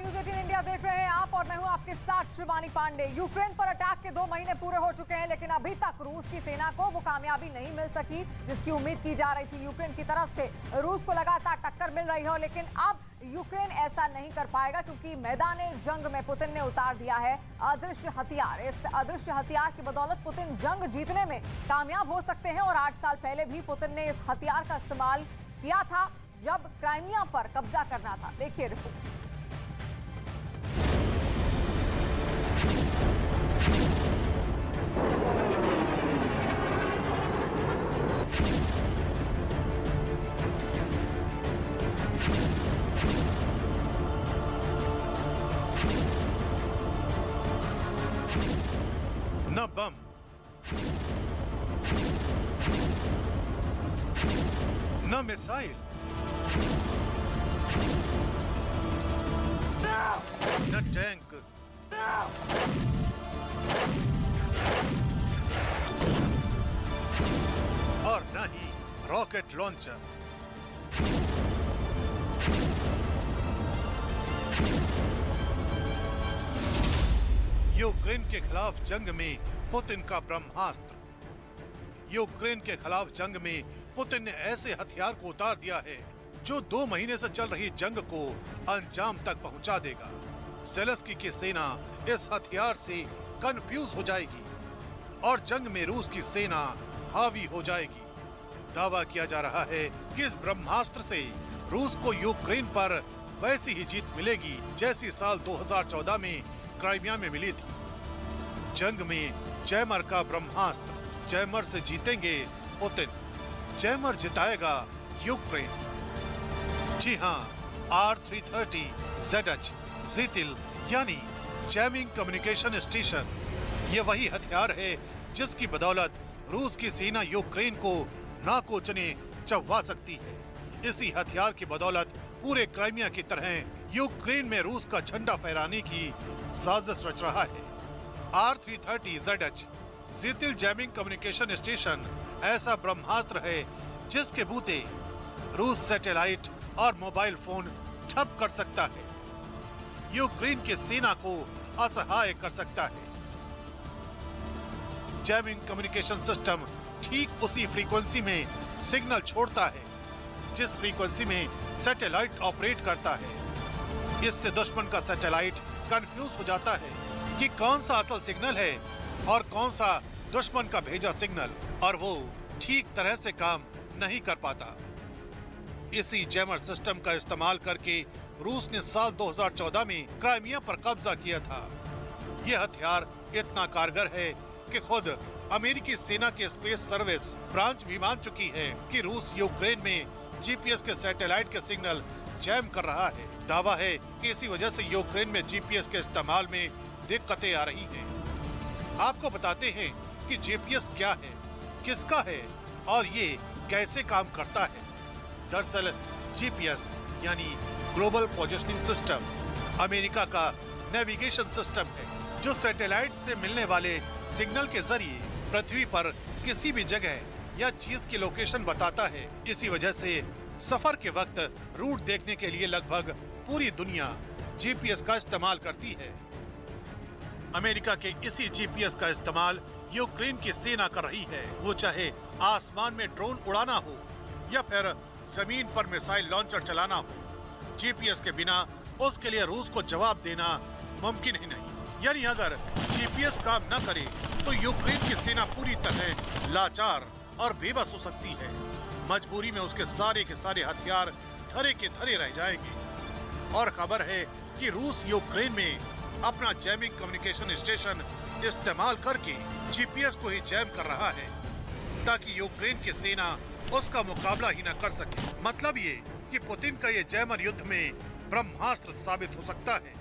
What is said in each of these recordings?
News 18 India देख रहे हैं आप और मैं हूं आपके साथ शिवानी पांडे। यूक्रेन पर अटैक के 2 महीने पूरे हो चुके हैं, लेकिन अभी तक रूस की सेना को वो कामयाबी नहीं मिल सकी जिसकी उम्मीद की जा रही थी। यूक्रेन की तरफ से रूस को लगातार टक्कर मिल रही हो, लेकिन अब यूक्रेन ऐसा नहीं कर पाएगा क्योंकि मैदान जंग में पुतिन ने उतार दिया है अदृश्य हथियार। इस अदृश्य हथियार की बदौलत पुतिन जंग जीतने में कामयाब हो सकते हैं और 8 साल पहले भी पुतिन ने इस हथियार का इस्तेमाल किया था जब क्राइमिया पर कब्जा करना था। देखिए रिपोर्ट। न बम, न मिसाइल, न टैंक, और न ही रॉकेट लॉन्चर। यूक्रेन के खिलाफ जंग में पुतिन का ब्रह्मास्त्र। यूक्रेन के खिलाफ जंग में पुतिन ने ऐसे हथियार को उतार दिया है जो 2 महीने से चल रही जंग को अंजाम तक पहुंचा देगा। ज़ेलेंस्की की सेना इस हथियार से कंफ्यूज हो जाएगी और जंग में रूस की सेना हावी हो जाएगी। दावा किया जा रहा है कि इस ब्रह्मास्त्र से रूस को यूक्रेन पर वैसी ही जीत मिलेगी जैसी साल 2014 में क्राइमिया में मिली थी। जंग में जैमर का ब्रह्मास्त्र। जैमर से जीतेंगे पुतिन, जैमर जिताएगा यूक्रेन। जी हाँ, R330 ZH ज़ितिल यानी जैमिंग कम्युनिकेशन स्टेशन, ये वही हथियार है जिसकी बदौलत रूस की सेना यूक्रेन को नाकोचने चबवा सकती है। इसी हथियार की बदौलत पूरे क्राइमिया की तरह यूक्रेन में रूस का झंडा फहराने की साजिश रच रहा है। R330 ZH ज़ितिल जैमिंग कम्युनिकेशन स्टेशन ऐसा ब्रह्मास्त्र है जिसके बूते रूस सैटेलाइट और मोबाइल फोन ठप कर सकता है, यूक्रेन की सेना को असहाय कर सकता है। जैमिंग कम्युनिकेशन सिस्टम ठीक उसी फ्रीक्वेंसी में सिग्नल छोड़ता है जिस फ्रीक्वेंसी में सैटेलाइट ऑपरेट करता है। इससे दुश्मन का सैटेलाइट कंफ्यूज हो जाता है कि कौन सा असल सिग्नल है और कौन सा दुश्मन का भेजा सिग्नल, और वो ठीक तरह से काम नहीं कर पाता। इसी जैमर सिस्टम का इस्तेमाल करके रूस ने साल 2014 में क्राइमिया पर कब्जा किया था। यह हथियार इतना कारगर है कि खुद अमेरिकी सेना की स्पेस सर्विस ब्रांच भी मान चुकी है कि रूस यूक्रेन में जीपीएस के सैटेलाइट के सिग्नल जैम कर रहा है। दावा है कि इसी वजह से यूक्रेन में जीपीएस के इस्तेमाल में दिक्कतें आ रही हैं। आपको बताते हैं कि जीपीएस क्या है, किसका है और ये कैसे काम करता है। दरअसल जीपीएस यानी ग्लोबल पोजिशनिंग सिस्टम अमेरिका का नेविगेशन सिस्टम है जो सैटेलाइट से मिलने वाले सिग्नल के जरिए पृथ्वी पर किसी भी जगह या चीज की लोकेशन बताता है। इसी वजह से सफर के वक्त रूट देखने के लिए लगभग पूरी दुनिया जीपीएस का इस्तेमाल करती है। अमेरिका के इसी जीपीएस का इस्तेमाल यूक्रेन की सेना कर रही है, वो चाहे आसमान में ड्रोन उड़ाना हो या फिर जमीन पर मिसाइल लॉन्चर चलाना हो। जीपीएस के बिना उसके लिए रूस को जवाब देना मुमकिन ही नहीं। यानी अगर जीपीएस काम न करे तो यूक्रेन की सेना पूरी तरह लाचार और बेबस हो सकती है। मजबूरी में उसके सारे के सारे हथियार धरे के धरे रह जाएंगे। और खबर है कि रूस यूक्रेन में अपना जैमिंग कम्युनिकेशन स्टेशन इस्तेमाल करके जीपीएस को ही जैम कर रहा है ताकि यूक्रेन की सेना उसका मुकाबला ही न कर सके। मतलब ये कि पुतिन का ये जैमर युद्ध में ब्रह्मास्त्र साबित हो सकता है।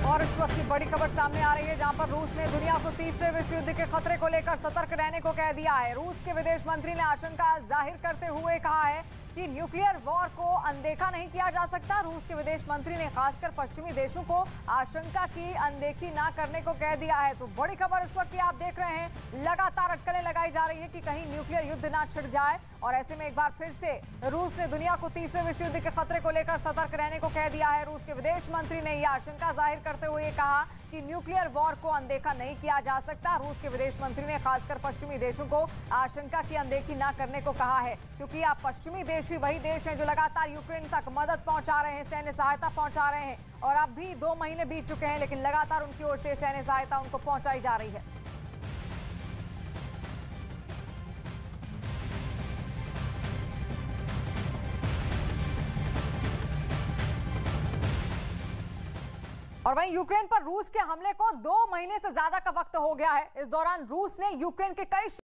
और इस वक्त की बड़ी खबर सामने आ रही है जहां पर रूस ने दुनिया को तीसरे विश्व युद्ध के खतरे को लेकर सतर्क रहने को कह दिया है। रूस के विदेश मंत्री ने आशंका जाहिर करते हुए कहा है कि न्यूक्लियर वॉर को अनदेखा नहीं किया जा सकता। रूस के विदेश मंत्री ने खासकर पश्चिमी देशों को आशंका की अनदेखी ना करने को कह दिया है। तो बड़ी खबर इस वक्त की आप देख रहे हैं, लगातार अटकलें लगाई जा रही है कि कहीं न्यूक्लियर युद्ध ना छिड़ जाए। और ऐसे में एक बार फिर से रूस ने दुनिया को तीसरे विश्व युद्ध के खतरे को लेकर सतर्क रहने को कह दिया है। रूस के विदेश मंत्री ने यह आशंका जाहिर करते हुए कहा कि न्यूक्लियर वॉर को अनदेखा नहीं किया जा सकता। रूस के विदेश मंत्री ने खासकर पश्चिमी देशों को आशंका की अनदेखी ना करने को कहा है, क्योंकि आप पश्चिमी देश ही वही देश हैं जो लगातार यूक्रेन तक मदद पहुंचा रहे हैं, सैन्य सहायता पहुंचा रहे हैं। और अब भी 2 महीने बीत चुके हैं, लेकिन लगातार उनकी ओर से सैन्य सहायता उनको पहुंचाई जा रही है। और वहीं यूक्रेन पर रूस के हमले को 2 महीने से ज्यादा का वक्त हो गया है। इस दौरान रूस ने यूक्रेन के कई